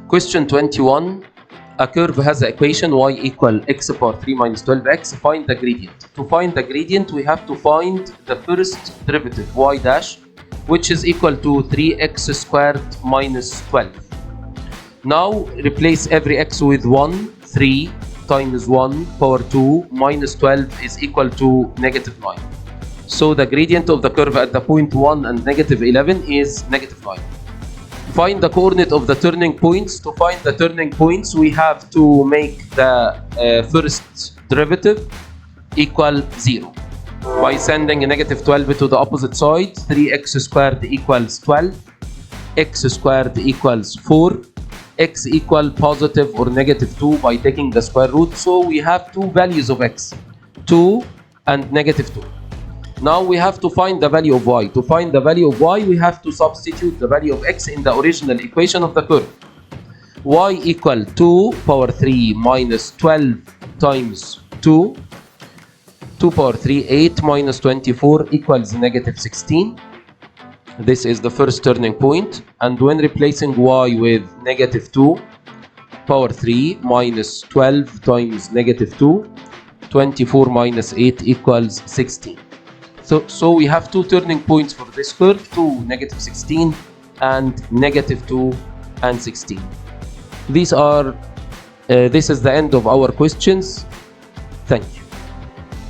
Question 21. A curve has the equation y equal x power 3 minus 12x. Find the gradient. To find the gradient, we have to find the first derivative y dash, which is equal to 3x squared minus 12. Now replace every x with 1. 3 times 1 power 2 minus 12 is equal to negative 9. So the gradient of the curve at the point 1 and negative 11 is negative 9. Find the coordinate of the turning points. To find the turning points, we have to make the first derivative equal 0 by sending a negative 12 to the opposite side. 3x squared equals 12, x squared equals 4, x equal positive or negative 2 by taking the square root. So we have two values of x, 2 and negative 2. Now we have to find the value of y. To find the value of y, we have to substitute the value of x in the original equation of the curve. Y equal 2 power 3 minus 12 times 2. 2 power 3, 8 minus 24 equals negative 16. This is the first turning point. And when replacing y with negative 2, power 3 minus 12 times negative 2, 24 minus 8 equals 16. So we have two turning points for this curve, 2, negative 16 and negative 2 and 16. This is the end of our questions. Thank you.